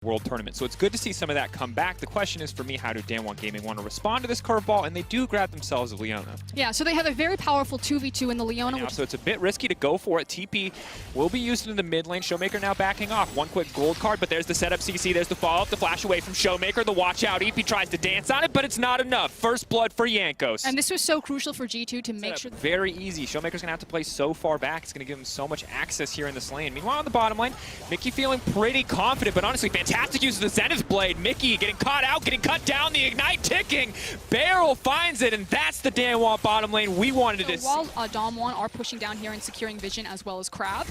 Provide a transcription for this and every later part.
World Tournament. So it's good to see some of that come back. The question is for me, how do Damwon Gaming want to respond to this curveball? And they do grab themselves a Leona. Yeah, so they have a very powerful 2v2 in the Leona. So it's a bit risky to go for it. TP will be used in the mid lane. ShowMaker now backing off. One quick gold card, but there's the setup CC. There's the follow-up, the flash away from ShowMaker. The watch out. EP tries to dance on it, but it's not enough. First blood for Jankos. And this was so crucial for G2 to make sure. Very easy. ShowMaker's going to have to play so far back. It's going to give him so much access here in this lane. Meanwhile, on the bottom lane, Mikyx feeling pretty confident, but honestly, fantastic use of the Zenith Blade. Mikyx getting caught out, getting cut down, the Ignite ticking. BeryL finds it, and that's the Damwon bottom lane we wanted to see. While Damwon are pushing down here and securing vision as well as Crab,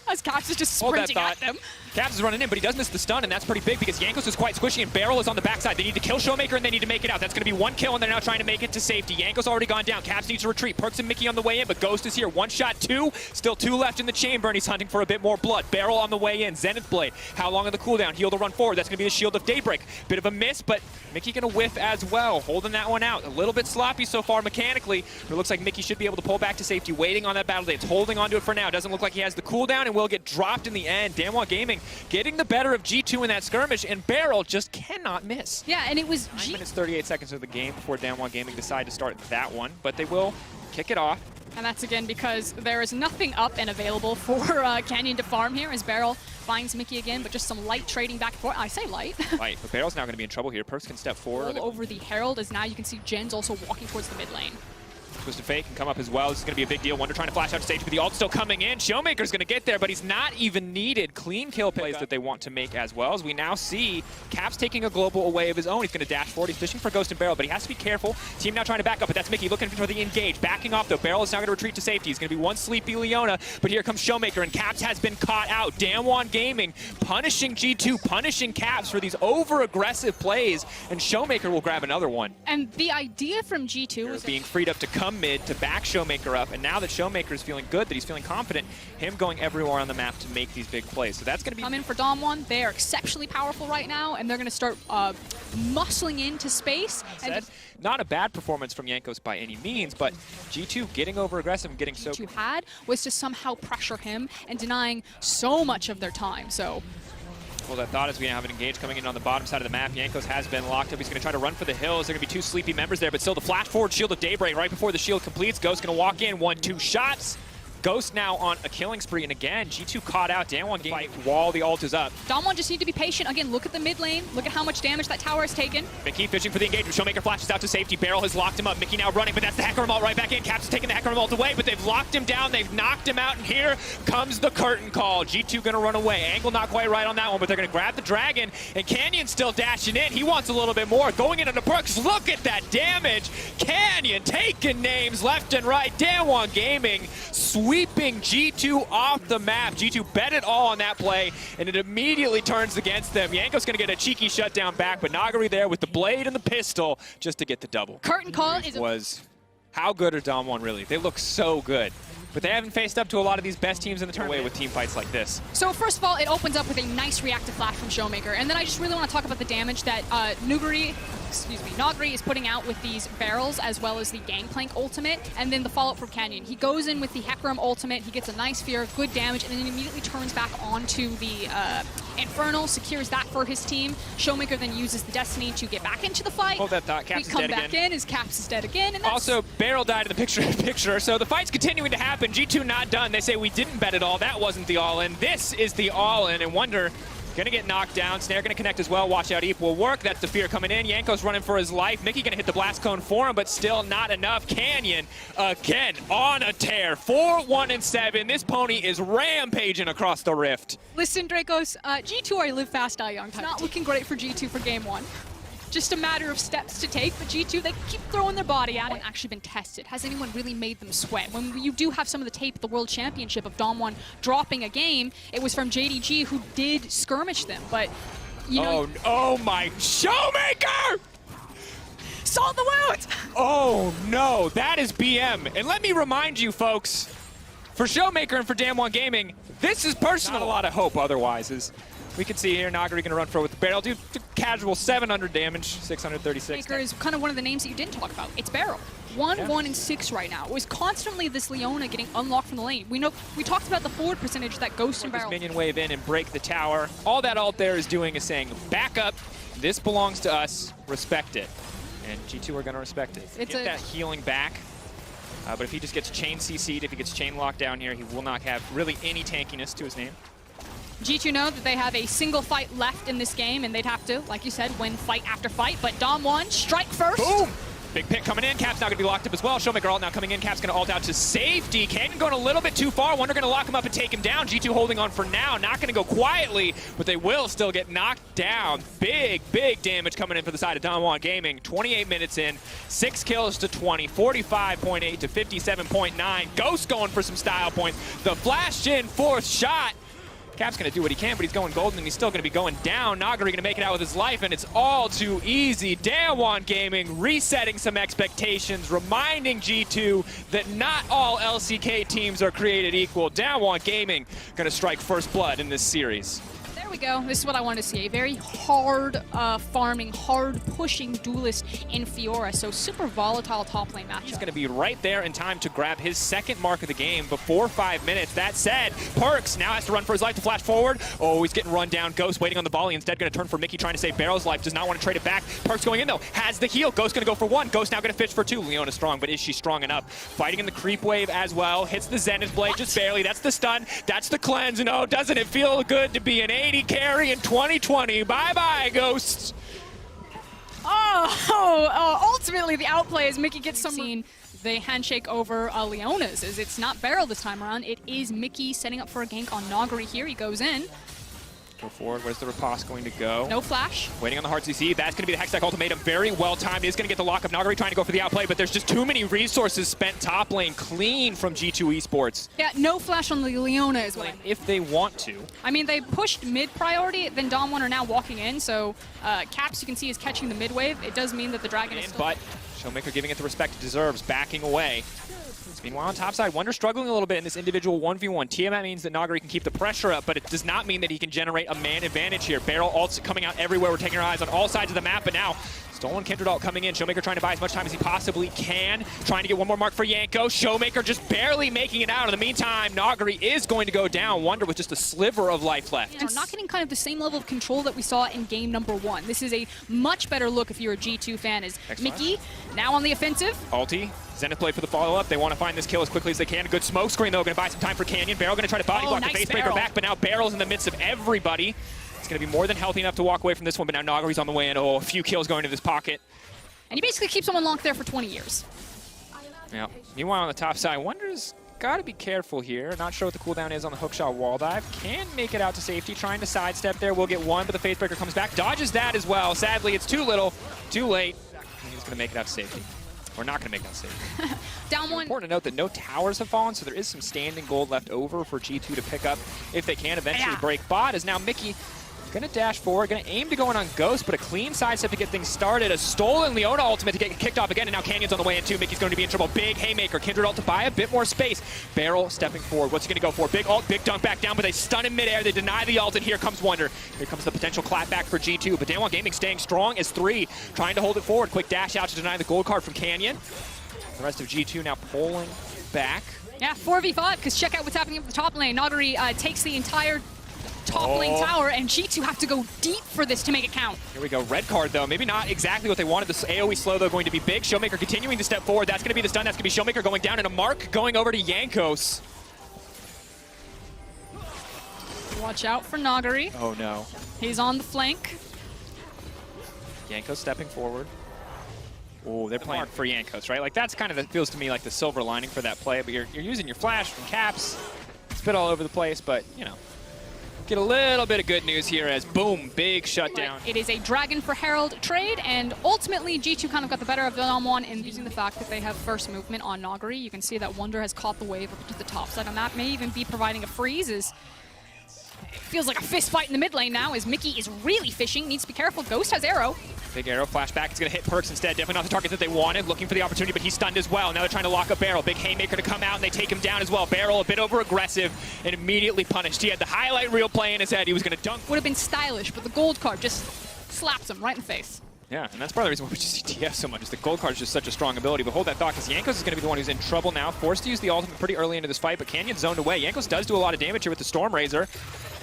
as Perkz is just sprinting at them. Perkz is running in, but he does miss the stun, and that's pretty big because Jankos is quite squishy, and BeryL is on the backside. They need to kill ShowMaker, and they need to make it out. That's going to be one kill, and they're now trying to make it to safety. Jankos already gone down. Perkz needs to retreat. Perkz and Mikyx on the way in, but Ghost is here. One shot, two. Still two left in the chamber, and he's hunting for a bit more blood. BeryL on the way in. Zenith Blade. How long on the cooldown? Heal to run forward. That's going to be the Shield of Daybreak. Bit of a miss, but Mikyx going to whiff as well. Holding that one out. A little bit sloppy so far mechanically, but it looks like Mikyx should be able to pull back to safety. Waiting on that battle dance. Holding onto it for now. Doesn't look like he has the cooldown, and will get dropped in the end. Damwon Gaming getting the better of G2 in that skirmish, and BeryL just cannot miss. Yeah, and it was 9 minutes 38 seconds of the game before Damwon Gaming decide to start that one, but they will kick it off. And that's again because there is nothing up and available for Canyon to farm here as BeryL finds Mikyx again, but just some light trading back and forth. I say light. Light, but BeryL's now going to be in trouble here. Perkz can step forward. All over the Herald, as now you can see Jen's also walking towards the mid lane. Twisted Fate can come up as well. This is going to be a big deal. Wunder trying to flash out to stage, but the ult still coming in. ShowMaker's going to get there, but he's not even needed. Clean kill plays that they want to make as well, as we now see Caps taking a global away of his own. He's going to dash forward. He's fishing for Ghost and BeryL, but he has to be careful. Team now trying to back up, but that's Mikyx looking for the engage. Backing off, though. BeryL is now going to retreat to safety. He's going to be one sleepy Leona, but here comes ShowMaker, and Caps has been caught out. Damwon Gaming punishing G2, punishing Caps for these over-aggressive plays, and ShowMaker will grab another one. And the idea from G2 was being freed up to come mid to back ShowMaker up, and now that ShowMaker is feeling good, that he's feeling confident, him going everywhere on the map to make these big plays. So that's going to be... Come in for Damwon. They are exceptionally powerful right now, and they're going to start muscling into space. And not a bad performance from Jankos by any means, but G2 getting over-aggressive and getting so... G2 had was to somehow pressure him and denying so much of their time, so... Well, that thought is we have an engage coming in on the bottom side of the map. Jankos has been locked up. He's going to try to run for the hills. There are going to be two sleepy members there, but still the flash forward Shield of Daybreak right before the shield completes. Ghost going to walk in, 1-2 shots. Ghost now on a killing spree, and again, G2 caught out. Damwon Gaming while the ult is up. Damwon just need to be patient. Again, look at the mid lane. Look at how much damage that tower has taken. Mikyx fishing for the engagement. ShowMaker flashes out to safety. BeryL has locked him up. Mikyx now running, but that's the Hecarim ult right back in. Caps is taking the Hecarim ult away, but they've locked him down. They've knocked him out, and here comes the curtain call. G2 going to run away. Angle not quite right on that one, but they're going to grab the dragon, and Canyon still dashing in. He wants a little bit more. Going into the Perkz. Look at that damage. Canyon taking names left and right. Damwon Gaming sweeping G2 off the map. G2 bet it all on that play, and it immediately turns against them. Jankos going to get a cheeky shutdown back, but Nuguri there with the blade and the pistol just to get the double. Curtain call was how good are Damwon really? They look so good. But they haven't faced up to a lot of these best teams in the tournament with team fights like this. So first of all, it opens up with a nice reactive flash from ShowMaker. And then I just really want to talk about the damage that Nuguri is putting out with these barrels, as well as the Gangplank ultimate, and then the follow-up from Canyon. He goes in with the Hecarim ultimate, he gets a nice fear, good damage, and then immediately turns back onto the Infernal, secures that for his team. ShowMaker then uses the Destiny to get back into the fight. Hold that thought, Caps is dead again. We come back in, as Caps is dead again. And also, BeryL died in the picture, so the fight's continuing to happen. G2 not done. They say we didn't bet it all. That wasn't the all-in. This is the all-in, and Wunder gonna get knocked down. Snare gonna connect as well. Watch out, Eep will work. That's the fear coming in. Jankos running for his life. Mikyx gonna hit the blast cone for him, but still not enough. Canyon again on a tear. 4-1-7. This pony is rampaging across the rift. Listen, Dracos, G2 are live fast, die young. It's not looking great for G2 for game one. Just a matter of steps to take, but G2, they keep throwing their body at it. Actually been tested. Has anyone really made them sweat? When you do have some of the tape at the World Championship of Damwon dropping a game, it was from JDG, who did skirmish them, but you know... Oh my... ShowMaker! Salt the wounds! Oh no, that is BM. And let me remind you folks, for ShowMaker and for Damwon Gaming, this is personal. Not a lot of hope otherwise. We can see here Nuguri gonna run forward with the BeryL. Do casual 700 damage, 636. ShowMaker is kind of one of the names that you didn't talk about. It's BeryL. 1, 1, and 6 right now. It was constantly this Leona getting unlocked from the lane. We talked about the forward percentage that Ghost and BeryL. Minion wave in and break the tower. All that ult there is doing is saying, back up. This belongs to us. Respect it. And G2 are gonna respect it. Get that healing back. But if he just gets chain CC'd, if he gets chain locked down here, he will not have really any tankiness to his name. G2 know that they have a single fight left in this game, and they'd have to, like you said, win fight after fight. But Damwon, strike first. Boom! Big pick coming in. Cap's now going to be locked up as well. ShowMaker ult now coming in. Cap's going to ult out to safety. Canyon going a little bit too far. Wunder going to lock him up and take him down. G2 holding on for now. Not going to go quietly, but they will still get knocked down. Big, big damage coming in for the side of Damwon Gaming. 28 minutes in. 6 kills to 20. 45.8 to 57.9. Ghost going for some style points. The flash in, 4th shot. Cap's going to do what he can, but he's going golden, and he's still going to be going down. Nuguri going to make it out with his life, and it's all too easy. Damwon Gaming resetting some expectations, reminding G2 that not all LCK teams are created equal. Damwon Gaming going to strike first blood in this series. There we go. This is what I want to see. A very hard farming, hard pushing duelist in Fiora. So super volatile top lane matchup. He's going to be right there in time to grab his second mark of the game before 5 minutes. That said, Perkz now has to run for his life to flash forward. Oh, he's getting run down. Ghost waiting on the volley. Instead going to turn for Mikyx, trying to save BeryL's life. Does not want to trade it back. Perkz going in though. Has the heal. Ghost going to go for 1. Ghost now going to fish for 2. Leona strong, but is she strong enough? Fighting in the creep wave as well. Hits the Zenith Blade just barely. That's the stun. That's the cleanse. And oh, doesn't it feel good to be an 80 carry in 2020. Bye-bye, Ghosts. Ultimately the outplay as Mikyx gets some the handshake over Leona's, as it's not BeryL this time around. It is Mikyx setting up for a gank on Nuguri here. He goes in. Go forward. Where's the riposte going to go? No flash. Waiting on the hard CC. That's going to be the Hextech ultimatum. Very well timed. He's going to get the lock of Nuguri trying to go for the outplay, but there's just too many resources spent top lane clean from G2 Esports. Yeah, no flash on the Leona is what I mean. If they want to. I mean, they pushed mid priority, then Damwon are now walking in, so Caps you can see is catching the mid wave. It does mean that the Dragon is still... But ShowMaker giving it the respect it deserves, backing away. Meanwhile, on top side, Wunder struggling a little bit in this individual 1v1. Tiamat means that Nuguri can keep the pressure up, but it does not mean that he can generate a man advantage here. BeryL ults coming out everywhere. We're taking our eyes on all sides of the map, but now stolen Kindred ult coming in. ShowMaker trying to buy as much time as he possibly can. Trying to get one more mark for Jankos. ShowMaker just barely making it out. In the meantime, Nuguri is going to go down. Wunder with just a sliver of life left. And not getting kind of the same level of control that we saw in game number 1. This is a much better look if you're a G2 fan, as Mikyx now on the offensive. Ulti. Zenith play for the follow-up. They want to find this kill as quickly as they can. Good smoke screen, though. Going to buy some time for Canyon. BeryL going to try to body block the face breaker back, but now BeryL's in the midst of everybody. It's going to be more than healthy enough to walk away from this one, but now Nuguri's on the way in. Oh, a few kills going to this pocket. And he basically keeps someone locked there for 20 years. Yeah. Meanwhile, on the top side, Wunder's got to be careful here. Not sure what the cooldown is on the hookshot wall dive. Can make it out to safety. Trying to sidestep there. Will get one, but the face breaker comes back. Dodges that as well. Sadly, it's too little, too late. And he's going to make it out to safety. We're not going to make that safe. Damwon. Important to note that no towers have fallen, so there is some standing gold left over for G2 to pick up if they can eventually break bot. As now Mikyx going to dash forward, going to aim to go in on Ghost, but a clean sidestep to get things started. A stolen Leona ultimate to get kicked off again, and now Canyon's on the way in too. Mikyx's going to be in trouble. Big haymaker. Kindred ult to buy a bit more space. BeryL stepping forward. What's he going to go for? Big ult, big dunk back down, but they stun in midair. They deny the ult, and here comes Wunder. Here comes the potential clapback for G2, but Damwon Gaming staying strong as 3, trying to hold it forward. Quick dash out to deny the gold card from Canyon. The rest of G2 now pulling back. Yeah, 4v5, because check out what's happening at the top lane. Nuguri takes the entire top lane tower, and G2 have to go deep for this to make it count. Here we go, red card though. Maybe not exactly what they wanted. This AoE slow though going to be big. ShowMaker continuing to step forward. That's going to be the stun. That's going to be ShowMaker going down, and a mark going over to Jankos. Watch out for Nuguri. Oh no. He's on the flank. Jankos stepping forward. Oh, they're playing for Jankos, right? Like that's kind of, it feels to me like the silver lining for that play, but you're using your flash from Caps. It's a bit all over the place, but you know. Get a little bit of good news here as boom, big shutdown. It is a Dragon for Herald trade, and ultimately G2 kind of got the better of Damwon in using the fact that they have first movement on Nuguri. You can see that Wunder has caught the wave up to the top side on that. May even be providing a freeze. It feels like a fist fight in the mid lane now as Mikyx is really fishing. Needs to be careful. Ghost has arrow. Big arrow flashback. It's going to hit Perkz instead. Definitely not the target that they wanted. Looking for the opportunity, but he's stunned as well. Now they're trying to lock up BeryL. Big haymaker to come out, and they take him down as well. BeryL a bit over aggressive and immediately punished. He had the highlight reel play in his head. He was going to dunk. Would have been stylish, but the gold card just slaps him right in the face. Yeah, and that's part of the reason why we just see TF so much, is the gold card is just such a strong ability. But hold that thought, because Jankos is going to be the one who's in trouble now. Forced to use the ultimate pretty early into this fight, but Canyon's zoned away. Jankos does do a lot of damage here with the Storm Razor.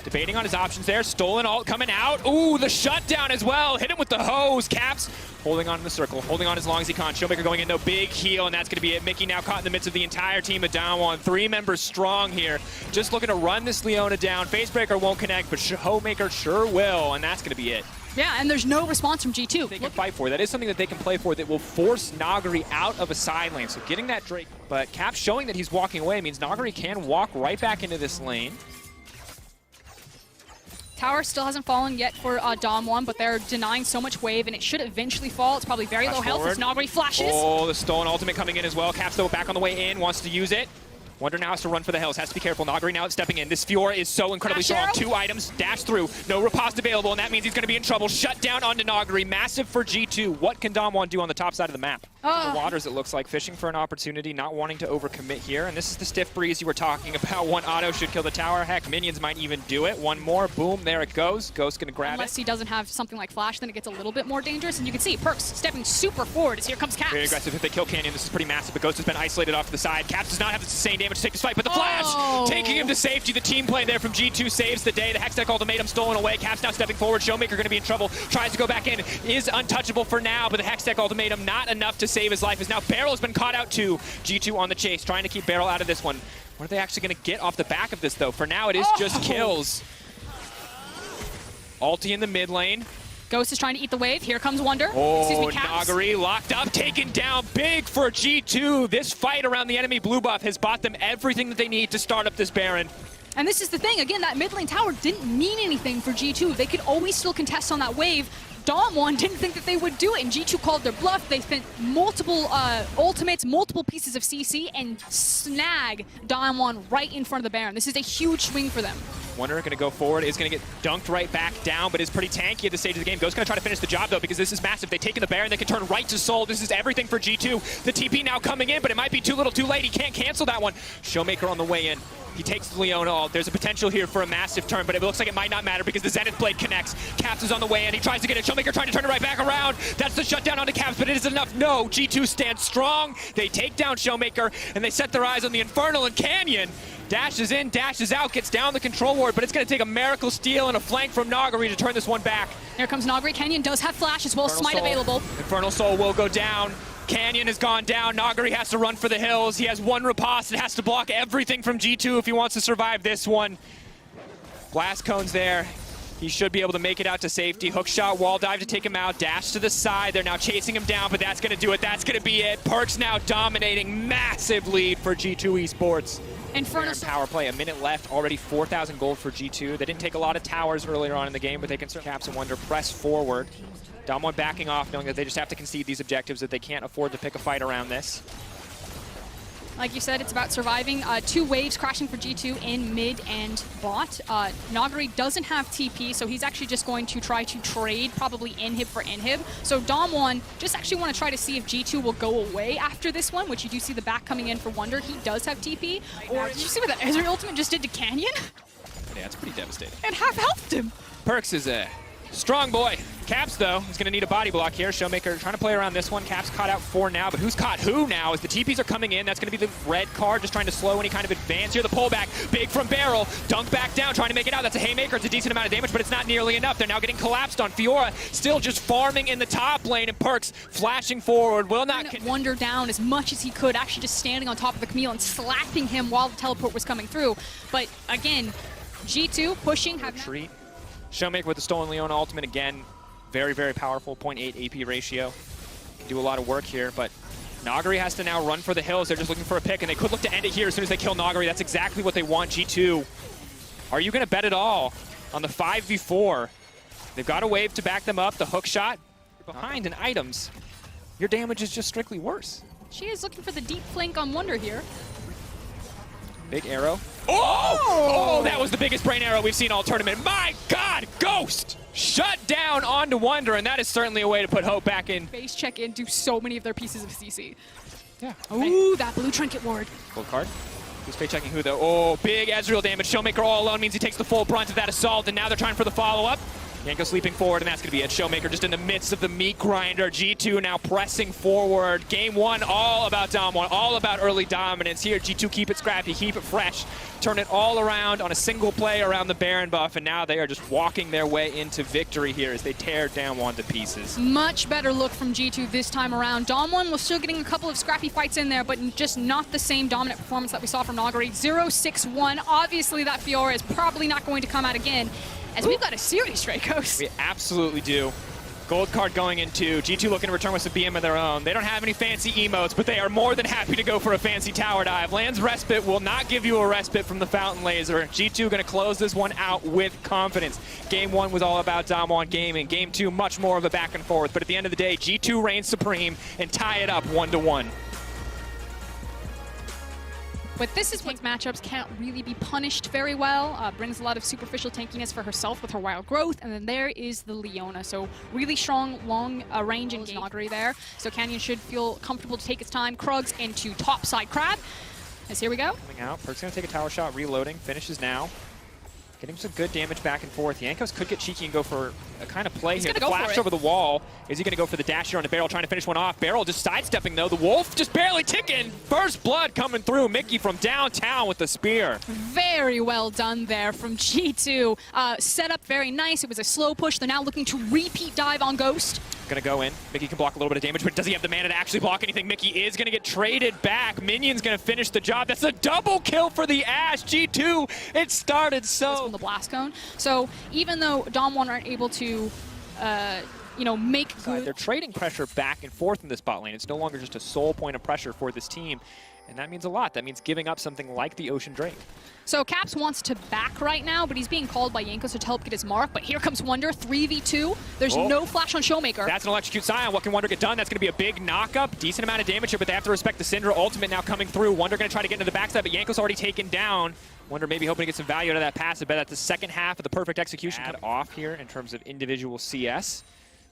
Debating on his options there. Stolen ult coming out. Ooh, the shutdown as well. Hit him with the hose. Caps holding on in the circle, holding on as long as he can. ShowMaker going into a big heal, and that's going to be it. Mikyx now caught in the midst of the entire team of Damwon. 3 members strong here. Just looking to run this Leona down. Facebreaker won't connect, but ShowMaker sure will, and that's going to be it. Yeah, and there's no response from G2. They can fight for. That is something that they can play for that will force Nuguri out of a side lane. So getting that Drake, but Caps showing that he's walking away means Nuguri can walk right back into this lane. Tower still hasn't fallen yet for Damwon, but they're denying so much wave, and it should eventually fall. It's probably very low health as Nuguri flashes. Oh, the stolen ultimate coming in as well. Caps though back on the way in, wants to use it. Wunder now has to run for the hills, has to be careful. Nuguri now stepping in. This Fiora is so incredibly strong. 2 items, dash through, no riposte available, and that means he's going to be in trouble. Shut down onto Nuguri, massive for G2. What can Damwon do on the top side of the map? The waters, it looks like, fishing for an opportunity, not wanting to overcommit here. And this is the stiff breeze you were talking about. 1 auto should kill the tower. Heck, minions might even do it. 1 more, boom, there it goes. Ghost going to grab Unless it. he doesn't have something like Flash, then it gets a little bit more dangerous. And you can see Perkz stepping super forward as here comes Caps. Very aggressive. If they kill Canyon, this is pretty massive, but Ghost has been isolated off to the side. Caps does not have the sustained damage to take this fight, but the Flash taking him to safety. The team play there from G2 saves the day. The Hextech ultimatum stolen away. Caps now stepping forward. ShowMaker going to be in trouble. Tries to go back in. Is untouchable for now, but the Hextech ultimatum not enough to save his life. As now BeryL has been caught out too. G2 on the chase, trying to keep BeryL out of this one. What are they actually going to get off the back of this, though? For now, it is just kills. Ulti in the mid lane. Ghost is trying to eat the wave. Here comes Wunder. Oh, Nuguri locked up, taken down big for G2. This fight around the enemy blue buff has bought them everything that they need to start up this Baron. And this is the thing, again, that mid lane tower didn't mean anything for G2. They could always still contest on that wave. Damwon didn't think that they would do it, and G2 called their bluff. They spent multiple ultimates, multiple pieces of CC, and snag Damwon right in front of the Baron. This is a huge swing for them. Wunder going to go forward, is going to get dunked right back down, but is pretty tanky at this stage of the game. Ghost going to try to finish the job, though, because this is massive. They've taken the Baron, they can turn right to Soul. This is everything for G2. The TP now coming in, but it might be too little too late. He can't cancel that one. ShowMaker on the way in. He takes the Leona ult. There's a potential here for a massive turn, but it looks like it might not matter because the Zenith Blade connects. Caps is on the way in. He tries to get it. ShowMaker trying to turn it right back around. That's the shutdown onto Caps, but it isn't enough. No, G2 stands strong. They take down ShowMaker, and they set their eyes on the Infernal and Canyon. Dashes in, dashes out, gets down the control ward, but it's going to take a miracle steal and a flank from Nuguri to turn this one back. Here comes Nuguri. Canyon does have Flash as well as Smite available. Infernal Soul will go down. Canyon has gone down. Nuguri has to run for the hills. He has 1 riposte and has to block everything from G2 if he wants to survive this one. Blast cones there. He should be able to make it out to safety. Hook shot, wall dive to take him out. Dash to the side. They're now chasing him down, but that's going to do it. That's going to be it. Perkz now dominating. Massive lead for G2 Esports. Infernal power play, a minute left, already 4,000 gold for G2. They didn't take a lot of towers earlier on in the game, but they can certainly Caps and Wunder press forward. Damwon backing off, knowing that they just have to concede these objectives, that they can't afford to pick a fight around this. Like you said, it's about surviving. 2 waves crashing for G2 in mid and bot. Nuguri doesn't have TP, so he's actually just going to try to trade probably inhib for inhib. So Damwon just actually want to try to see if G2 will go away after this one, which you do see the back coming in for Wunder. He does have TP. Or did you see what that Ezreal ultimate just did to Canyon? Yeah, it's pretty devastating. It half-healthed him. Perkz is a strong boy. Caps, though, is going to need a body block here. ShowMaker trying to play around this one. Caps caught out 4 now, but who's caught who now? As the TPs are coming in, that's going to be the red card, just trying to slow any kind of advance here. The pullback, big from BeryL. Dunk back down, trying to make it out. That's a haymaker. It's a decent amount of damage, but it's not nearly enough. They're now getting collapsed on. Fiora still just farming in the top lane, and Perkz flashing forward. Will not... Wunder down as much as he could, actually just standing on top of the Camille and slapping him while the teleport was coming through. But again, G2 pushing... Retreat. ShowMaker with the stolen Leona ultimate again. Very, very powerful, 0.8 AP ratio. Can do a lot of work here, but Nuguri has to now run for the hills. They're just looking for a pick, and they could look to end it here as soon as they kill Nuguri. That's exactly what they want, G2. Are you going to bet it all on the 5v4? They've got a wave to back them up. The hook shot behind in items. Your damage is just strictly worse. She is looking for the deep flank on Wunder here. Big arrow. Oh, that was the biggest brain arrow we've seen all tournament. My God, Ghost shut down onto Wunder, and that is certainly a way to put hope back in. Base check in, do so many of their pieces of CC. Yeah. Ooh, that blue trinket ward. Gold card. Who's face checking who though? Oh, big Ezreal damage. ShowMaker all alone means he takes the full brunt of that assault, and now they're trying for the follow-up. Jankos leaping forward, and that's going to be it. ShowMaker just in the midst of the meat grinder. G2 now pressing forward. Game one, all about Damwon, all about early dominance. Here, G2 keep it scrappy, keep it fresh, turn it all around on a single play around the Baron buff, and now they are just walking their way into victory here as they tear Damwon to pieces. Much better look from G2 this time around. Damwon was still getting a couple of scrappy fights in there, but just not the same dominant performance that we saw from Nuguri. 0-6-1. Obviously, that Fiora is probably not going to come out again, as we've got a series, Jankos. We absolutely do. Gold card going into G2 looking to return with some BM of their own. They don't have any fancy emotes, but they are more than happy to go for a fancy tower dive. Land's respite will not give you a respite from the fountain laser. G2 going to close this one out with confidence. Game one was all about Damwon gaming. Game two, much more of a back and forth. But at the end of the day, G2 reigns supreme and tie it up 1-1. But this is what matchups can't really be punished very well. Brings a lot of superficial tankiness for herself with her wild growth. And then there is the Leona. So really strong, long range and Nuguri there. So Canyon should feel comfortable to take its time. Krugs into topside crab. As here we go. Coming out. Perkz going to take a tower shot, reloading. Finishes now. Getting some good damage back and forth. Jankos could get cheeky and go for a kind of play here. The flash over the wall. Is he going to go for the dash here on the BeryL, trying to finish one off? BeryL just sidestepping, though. The Wolf just barely ticking. First blood coming through. Mikyx from downtown with the spear. Very well done there from G2. Set up very nice. It was a slow push. They're now looking to repeat dive on Ghost. Going to go in. Mikyx can block a little bit of damage, but does he have the mana to actually block anything? Mikyx is going to get traded back. Minion's going to finish the job. That's a double kill for the Ashe. G2, it started so... From the blast cone. So even though Damwon aren't able to, you know, make good... They're trading pressure back and forth in this bot lane. It's no longer just a sole point of pressure for this team. And that means a lot. That means giving up something like the Ocean Drake. So Caps wants to back right now, but he's being called by Jankos to help get his mark. But here comes Wunder, 3v2. There's no flash on ShowMaker. That's an electrocute Scion. What can Wunder get done? That's going to be a big knock-up. Decent amount of damage here, but they have to respect the Syndra ultimate now coming through. Wunder going to try to get into the backside, but Jankos already taken down. Wunder maybe hoping to get some value out of that passive, but that's the second half of the perfect execution. Add off here in terms of individual CS.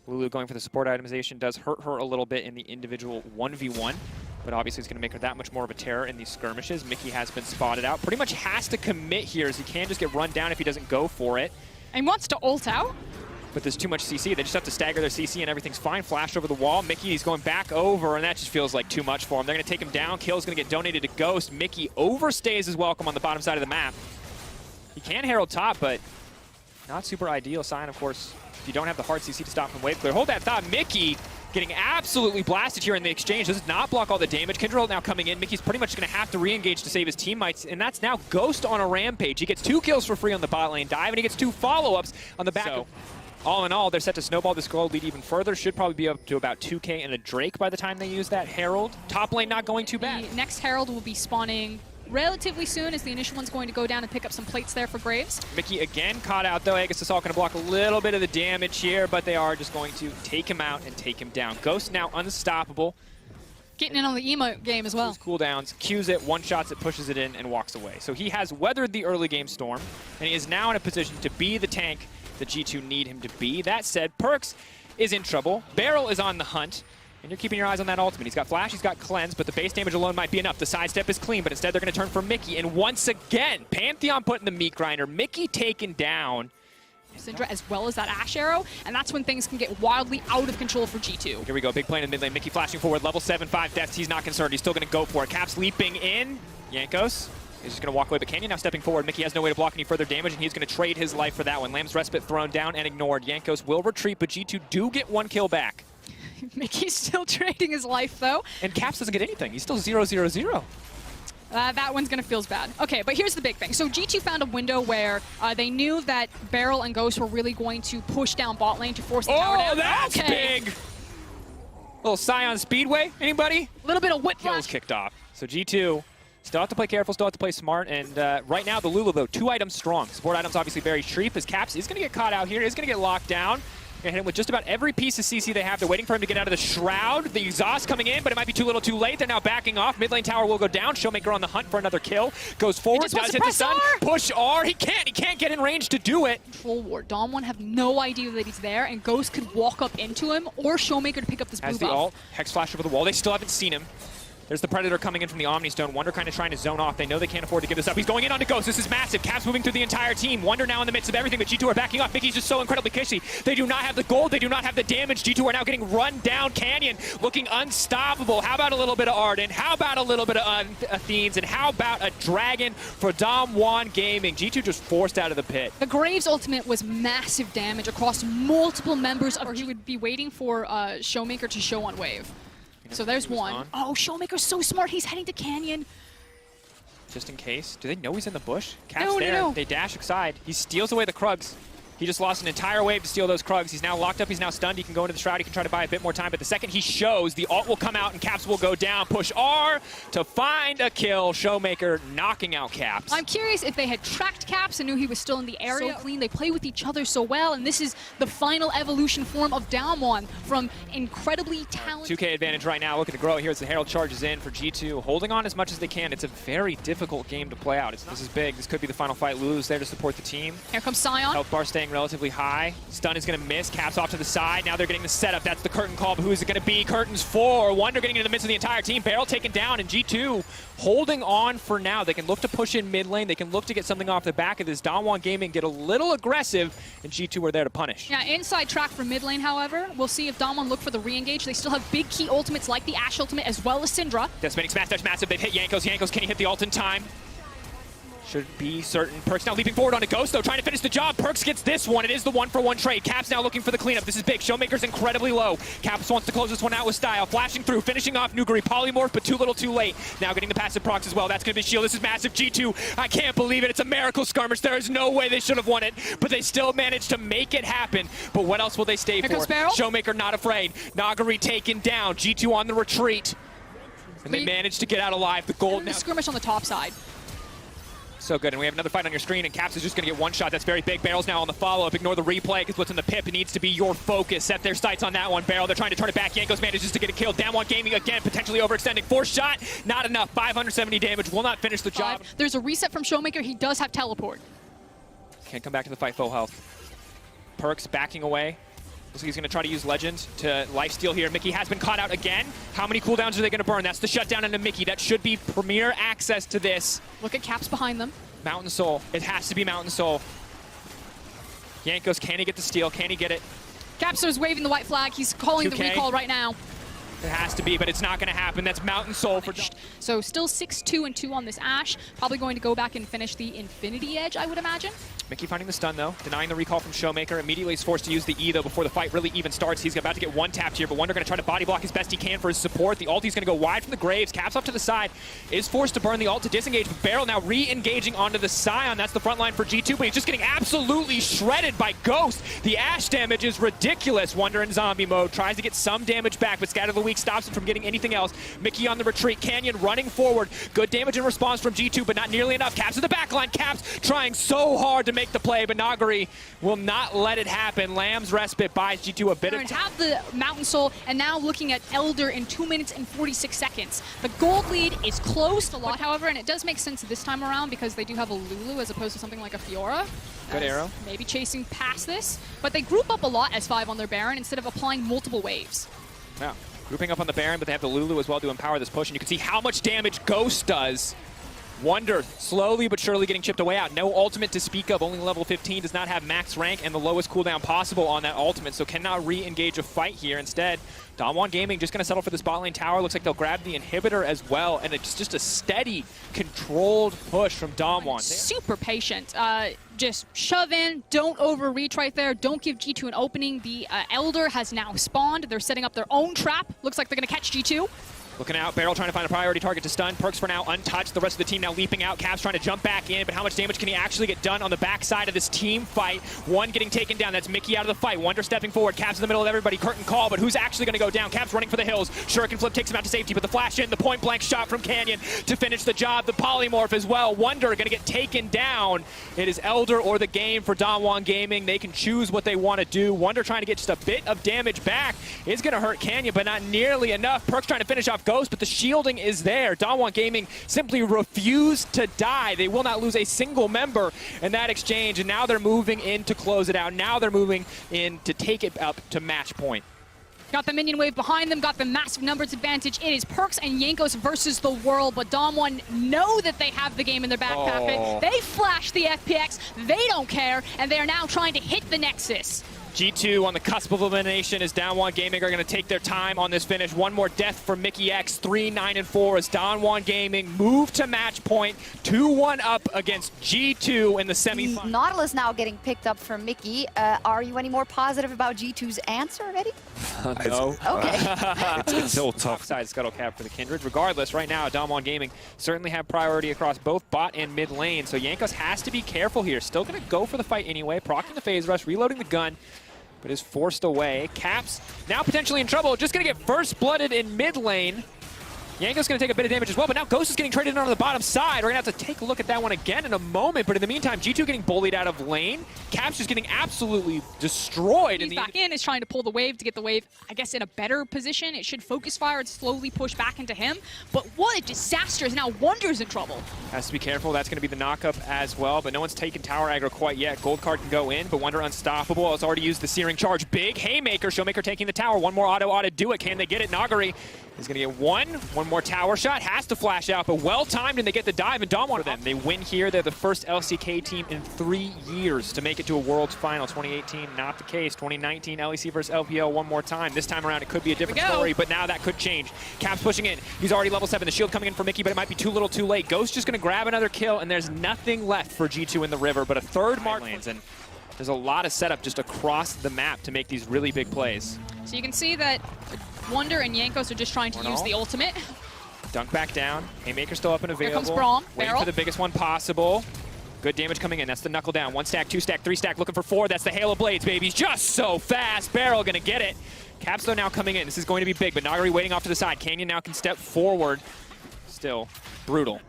Lulu going for the support itemization does hurt her a little bit in the individual 1v1. But obviously it's going to make her that much more of a terror in these skirmishes. Mikyx has been spotted out. Pretty much has to commit here, as he can just get run down if he doesn't go for it. And wants to ult out. But there's too much CC. They just have to stagger their CC and everything's fine. Flash over the wall. Mikyx going back over, and that just feels like too much for him. They're going to take him down. Kill's going to get donated to Ghost. Mikyx overstays his welcome on the bottom side of the map. He can Herald top, but not super ideal sign, of course, if you don't have the hard CC to stop from wave clear. Hold that thought. Mikyx getting absolutely blasted here in the exchange. This does not block all the damage. Kindred now coming in. Mikyx's pretty much going to have to re-engage to save his teammates, and that's now Ghost on a rampage. He gets 2 kills for free on the bot lane dive, and he gets 2 follow-ups on the back. So, all in all, they're set to snowball this gold lead even further. Should probably be up to about 2K and a Drake by the time they use that Herald. Top lane not going too bad. The next Herald will be spawning relatively soon, as the initial one's going to go down and pick up some plates there for Graves. Mikyx again caught out, though. Aegis Assault going to block a little bit of the damage here, but they are just going to take him out and take him down. Ghost now unstoppable. Getting in on the emote game as well. His cooldowns, Qs it, one-shots it, pushes it in, and walks away. So he has weathered the early game storm, and he is now in a position to be the tank that G2 need him to be. That said, Perkz is in trouble. BeryL is on the hunt. And you're keeping your eyes on that ultimate. He's got Flash, he's got Cleanse, but the base damage alone might be enough. The sidestep is clean, but instead they're going to turn for Mikyx. And once again, Pantheon put in the meat grinder. Mikyx taken down. Syndra as well as that Ashe arrow, and that's when things can get wildly out of control for G2. Here we go, big play in the mid lane. Mikyx flashing forward, level 7-5 deaths. He's not concerned. He's still going to go for it. Caps leaping in. Jankos is just going to walk away, but Canyon now stepping forward. Mikyx has no way to block any further damage, and he's going to trade his life for that one. Lamb's respite thrown down and ignored. Jankos will retreat, but G2 do get 1 kill back. Mikyx's still trading his life, though. And Caps doesn't get anything. He's still 0-0-0. That one's going to feel bad. Okay, but here's the big thing. So G2 found a window where they knew that BeryL and Ghost were really going to push down bot lane to force the tower down. Oh, that's big! Little Scion Speedway, anybody? A little bit of whiplash. Kills kicked off. So G2 still have to play careful, still have to play smart, and right now the Lulu, though, 2 items strong. Support items obviously very cheap, as Caps is going to get caught out here, is going to get locked down. Gonna hit him with just about every piece of CC they have. They're waiting for him to get out of the Shroud. The exhaust coming in, but it might be too little too late. They're now backing off. Mid lane tower will go down. ShowMaker on the hunt for another kill. Goes forward, does hit the stun. Push R. He can't get in range to do it. Control ward. Damwon have no idea that he's there, and Ghost could walk up into him, or ShowMaker to pick up this blue buff. Has the ult. Hex flash over the wall. They still haven't seen him. There's the Predator coming in from the Omni Stone. Wunder kind of trying to zone off. They know they can't afford to give this up. He's going in onto Ghost. This is massive. Caps moving through the entire team. Wunder now in the midst of everything, but G2 are backing off. Mikyx just so incredibly kishy. They do not have the gold. They do not have the damage. G2 are now getting run down. Canyon looking unstoppable. How about a little bit of Arden? How about a little bit of Athenes? And how about a Dragon for Damwon Gaming? G2 just forced out of the pit. The Graves ultimate was massive damage across multiple members of he would be waiting for ShowMaker to show on wave. So there's one. Oh, ShowMaker's so smart. He's heading to Canyon. Just in case. Do they know he's in the bush? Cap's No. there. They dash aside. He steals away the Krugs. He just lost an entire wave to steal those Krugs. He's now locked up. He's now stunned. He can go into the Shroud. He can try to buy a bit more time. But the second he shows, the ult will come out and Caps will go down. Push R to find a kill. ShowMaker knocking out Caps. I'm curious if they had tracked Caps and knew he was still in the area. So clean. They play with each other so well. And this is the final evolution form of Damwon from incredibly talented. 2K advantage right now. Looking to grow here as the Herald charges in for G2. Holding on as much as they can. It's a very difficult game to play out. This is big. This could be the final fight. Lulu's there to support the team. Here comes Sion. Health bar staying relatively high. Stun is going to miss. Caps off to the side. Now they're getting the setup. That's the curtain call, but who is it going to be? Curtains 4. Wunder getting into the midst of the entire team. BeryL taken down, and G2 holding on for now. They can look to push in mid lane. They can look to get something off the back of this. Damwon Gaming get a little aggressive, and G2 are there to punish. Yeah, inside track for mid lane, however. We'll see if Damwon look for the re-engage. They still have big key ultimates like the Ashe ultimate as well as Syndra. Decimating smash dash massive. They've hit Jankos. Jankos, can he hit the ult in time? Should be certain. Perkz now leaping forward onto Ghost, though, trying to finish the job. Perkz gets this one. It is the 1-for-1 trade. Caps now looking for the cleanup. This is big. ShowMaker's incredibly low. Caps wants to close this one out with style. Flashing through, finishing off Nuguri. Polymorph, but too little too late. Now getting the passive procs as well. That's going to be shield. This is massive. G2, I can't believe it. It's a miracle skirmish. There is no way they should have won it, but they still managed to make it happen. But what else will they stay Here for? comes BeryL. ShowMaker not afraid. Nuguri taken down. G2 on the retreat. And they managed to get out alive. The gold now. Skirmish on the top side. So good, and we have another fight on your screen, and Caps is just going to get one shot. That's very big. BeryL's now on the follow-up. Ignore the replay, because what's in the pip needs to be your focus. Set their sights on that one. BeryL, they're trying to turn it back. Jankos manages to get a kill. Damwon Gaming again, potentially overextending. Fourth shot, not enough. 570 damage, will not finish the job. There's a reset from ShowMaker. He does have teleport. Can't come back to the fight full health. Perkz backing away. Looks like he's going to try to use Legend to lifesteal here. Mikyx has been caught out again. How many cooldowns are they going to burn? That's the shutdown into Mikyx. That should be premier access to this. Look at Caps behind them. Mountain Soul. It has to be Mountain Soul. Jankos, can he get the steal? Can he get it? Caps is waving the white flag. He's calling 2K. the recall right now. It has to be, but it's not going to happen. That's Mountain Soul for... So still 6-2-2 on this Ashe. Probably going to go back and finish the Infinity Edge, I would imagine. Mikyx finding the stun, though. Denying the recall from ShowMaker. Immediately is forced to use the E, though, before the fight really even starts. He's about to get one tapped here, but Wunder going to try to body block as best he can for his support. The ulti's going to go wide from the Graves. Caps up to the side. Is forced to burn the ult to disengage, but BeryL now re-engaging onto the Sion. That's the front line for G2, but he's just getting absolutely shredded by Ghost. The Ashe damage is ridiculous. Wunder in zombie mode. Tries to get some damage back, but Scatter the Weak stops him from getting anything else. Mikyx on the retreat. Canyon running forward. Good damage in response from G2, but not nearly enough. Caps in the backline. Caps trying so hard to make the play, but Nuguri will not let it happen. Lamb's respite buys G2 a bit of time. Have the Mountain Soul, and now looking at Elder in 2 minutes and 46 seconds. The gold lead is close a lot, however, and it does make sense this time around because they do have a Lulu as opposed to something like a Fiora. Good arrow. Maybe chasing past this, but they group up a lot as 5 on their Baron instead of applying multiple waves. Yeah, grouping up on the Baron, but they have the Lulu as well to empower this push, and you can see how much damage Ghost does. Wunder slowly but surely getting chipped away out. No ultimate to speak of, only level 15, does not have max rank and the lowest cooldown possible on that ultimate, so cannot re-engage a fight here. Instead, Damwon Gaming just going to settle for this bot lane tower. Looks like they'll grab the inhibitor as well, and it's just a steady, controlled push from Damwon. Super patient. Just shove in, don't overreach right there, don't give G2 an opening. The Elder has now spawned. They're setting up their own trap. Looks like they're going to catch G2. Looking out, BeryL trying to find a priority target to stun. Perkz for now untouched. The rest of the team now leaping out. Caps trying to jump back in, but how much damage can he actually get done on the backside of this team fight? One getting taken down. That's Mikyx out of the fight. Wunder stepping forward. Caps in the middle of everybody. Curtain call, but who's actually going to go down? Caps running for the hills. Shuriken flip takes him out to safety, but the flash in, the point blank shot from Canyon to finish the job. The polymorph as well. Wunder going to get taken down. It is Elder or the game for Damwon Gaming. They can choose what they want to do. Wunder trying to get just a bit of damage back is going to hurt Canyon, but not nearly enough. Perkz trying to finish off Ghost, but the shielding is there. Damwon Gaming simply refused to die. They will not lose a single member in that exchange, and now they're moving in to close it out. Now they're moving in to take it up to match point. Got the minion wave behind them, got the massive numbers advantage. It is Perkz and Jankos versus the world, but Damwon know that they have the game in their back pocket. They flash the FPX, they don't care, and they are now trying to hit the Nexus. G2 on the cusp of elimination as Damwon Gaming are going to take their time on this finish. One more death for Mikyx, 3-9-4 as Damwon Gaming move to match point, 2-1 up against G2 in the semifinals. Nautilus now getting picked up for Mikyx. Are you any more positive about G2's answer already? No. Okay. It's still tough. Side scuttle cap for the Kindred. Regardless, right now, Damwon Gaming certainly have priority across both bot and mid lane, so Jankos has to be careful here. Still going to go for the fight anyway, proccing the phase rush, reloading the gun, but is forced away. Caps now potentially in trouble, just going to get first blooded in mid lane. Jankos going to take a bit of damage as well, but now Ghost is getting traded on the bottom side. We're going to have to take a look at that one again in a moment, but in the meantime, G2 getting bullied out of lane. Caps just getting absolutely destroyed. He's back in, is trying to pull the wave to get the wave, I guess, in a better position. It should focus fire and slowly push back into him, but what a disaster, is now Wunder's in trouble. Has to be careful, that's going to be the knockup as well, but no one's taken tower aggro quite yet. Gold card can go in, but Wunder unstoppable. Has already used the searing charge. Big haymaker, ShowMaker taking the tower. One more auto do it. Can they get it? Nuguri is going to get one more tower shot, has to flash out, but well timed, and they get the dive, and Damwon for them. They win here. They're the first LCK team in 3 years to make it to a Worlds Final. 2018, not the case. 2019, LEC versus LPL one more time. This time around, it could be a different story, but now that could change. Caps pushing in. He's already level 7. The shield coming in for Mikyx, but it might be too little too late. Ghost just going to grab another kill, and there's nothing left for G2 in the river, but a third mark lanes, and there's a lot of setup just across the map to make these really big plays. So you can see that Wunder and Jankos are just trying to use the ultimate. Dunk back down. Haymaker still up and available. Here comes Braum. Waiting for the biggest one possible. Good damage coming in. That's the knuckle down. 1 stack, 2 stack, 3 stack. Looking for 4. That's the Halo Blades, baby. Just so fast. BeryL gonna get it. Caps though now coming in. This is going to be big, but Nuguri waiting off to the side. Canyon now can step forward. Still brutal.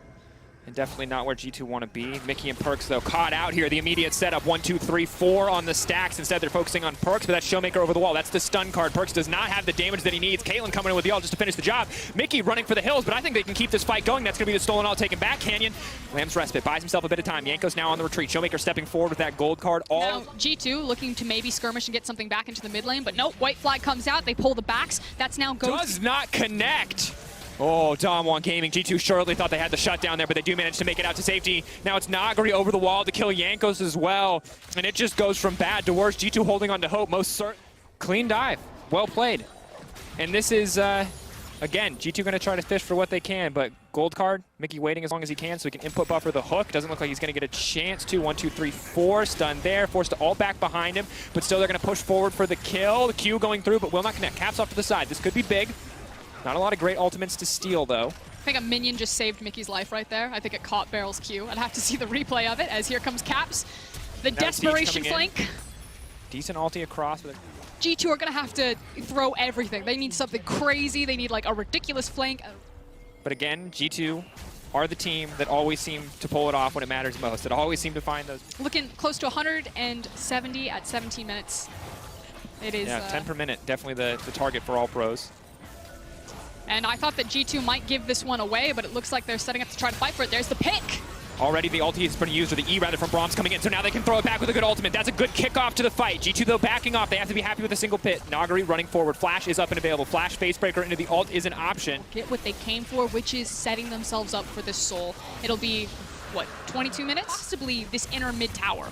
And definitely not where G2 want to be. Mikyx and Perkz, though, caught out here. The immediate setup, 1, 2, 3, 4 on the stacks. Instead, they're focusing on Perkz, but that's ShowMaker over the wall. That's the stun card. Perkz does not have the damage that he needs. Caitlyn coming in with the ult just to finish the job. Mikyx running for the hills, but I think they can keep this fight going. That's going to be the stolen ult taken back. Canyon, Lamb's respite, buys himself a bit of time. Jankos now on the retreat. ShowMaker stepping forward with that gold card. Now, G2 looking to maybe skirmish and get something back into the mid lane, but nope, white flag comes out. They pull the backs. That's now Ghost. Does not connect. Oh, Damwon Gaming. G2 surely thought they had the shutdown there, but they do manage to make it out to safety. Now it's Nuguri over the wall to kill Jankos as well. And it just goes from bad to worse. G2 holding on to hope. Most certain. Clean dive. Well played. And this is, again, G2 going to try to fish for what they can, but gold card, Mikyx waiting as long as he can so he can input buffer the hook. Doesn't look like he's going to get a chance to. 1, 2, 3, 4. Stun there. Forced to ult back behind him, but still they're going to push forward for the kill. The Q going through, but will not connect. Caps off to the side. This could be big. Not a lot of great ultimates to steal, though. I think a minion just saved Mickey's life right there. I think it caught BeryL's Q. I'd have to see the replay of it, as here comes Caps. The now desperation flank. Decent ulti across. With G2 are going to have to throw everything. They need something crazy. They need like a ridiculous flank. But again, G2 are the team that always seem to pull it off when it matters most. That always seem to find those. Looking close to 170 at 17 minutes. It is. Yeah, 10 per minute. Definitely the target for all pros. And I thought that G2 might give this one away, but it looks like they're setting up to try to fight for it. There's the pick. Already the ulti is been used, or the E rather, from Braum's coming in, so now they can throw it back with a good ultimate. That's a good kickoff to the fight. G2 though backing off. They have to be happy with a single pit. Nuguri running forward. Flash is up and available. Flash facebreaker into the ult is an option. Get what they came for, which is setting themselves up for this soul. It'll be, what, 22 minutes? Possibly this inner mid tower.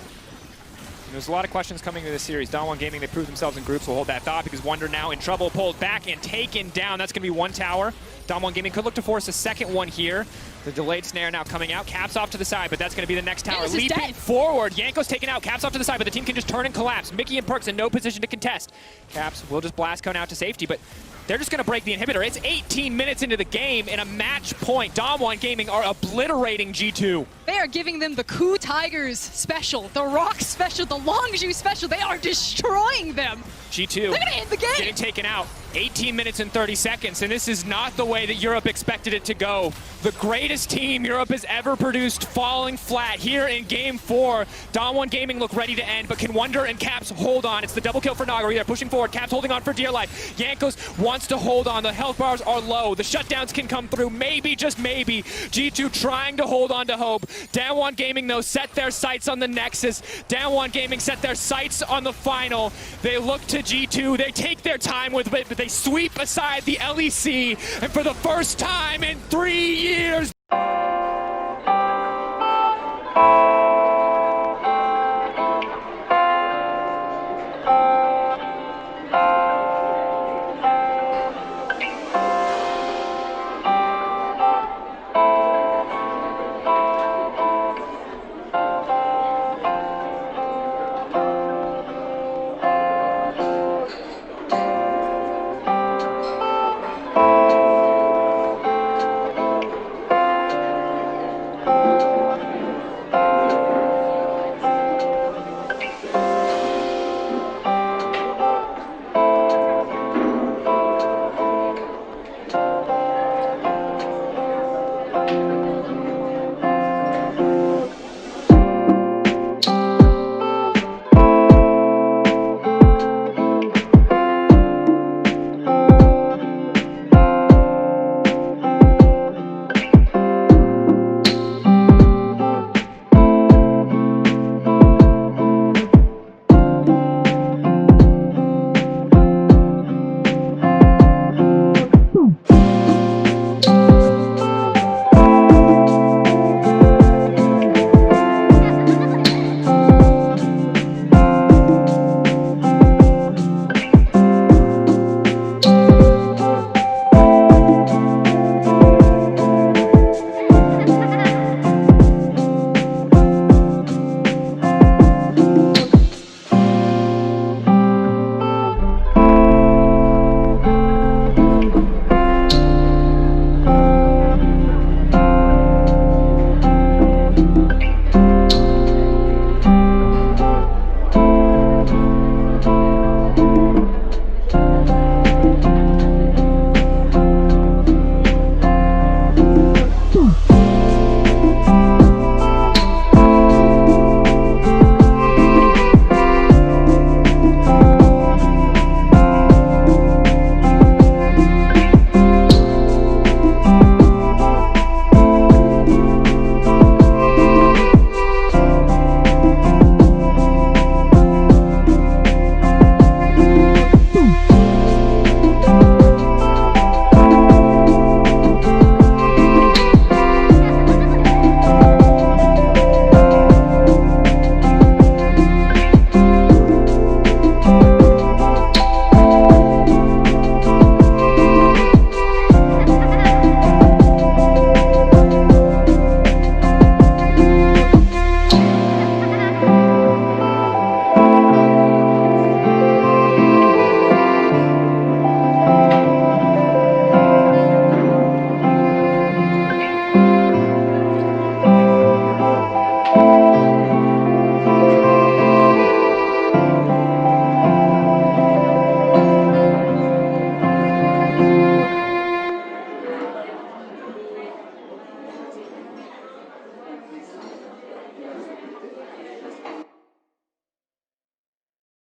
There's a lot of questions coming into this series. Damwon Gaming, they proved themselves in groups. We'll hold that thought because Wunder now in trouble, pulled back and taken down. That's going to be 1 tower. Damwon Gaming could look to force a second one here. The delayed snare now coming out. Caps off to the side, but that's going to be the next tower. This is Leaping dead. forward. Jankos taken out. Caps off to the side, but the team can just turn and collapse. Mikyx and Perkz in no position to contest. Caps will just blast cone out to safety, but they're just going to break the inhibitor. It's 18 minutes into the game in a match point. Damwon Gaming are obliterating G2. They are giving them the Coup Tigers special, the Rock special, the Longzhu special. They are destroying them. G2 They're gonna end the game. getting taken out. 18 minutes and 30 seconds, and this is not the way that Europe expected it to go. The greatest team Europe has ever produced falling flat here in Game 4. Damwon Gaming look ready to end, but can Wunder and Caps hold on? It's the double kill for Nuguri. They're pushing forward. Caps holding on for dear life. Jankos wants to hold on. The health bars are low. The shutdowns can come through. Maybe, just maybe. G2 trying to hold on to hope. Damwon Gaming, though, set their sights on the Nexus. Damwon Gaming set their sights on the final. They look to G2. They take their time with it, but they sweep aside the LEC. And for the first time in 3 years,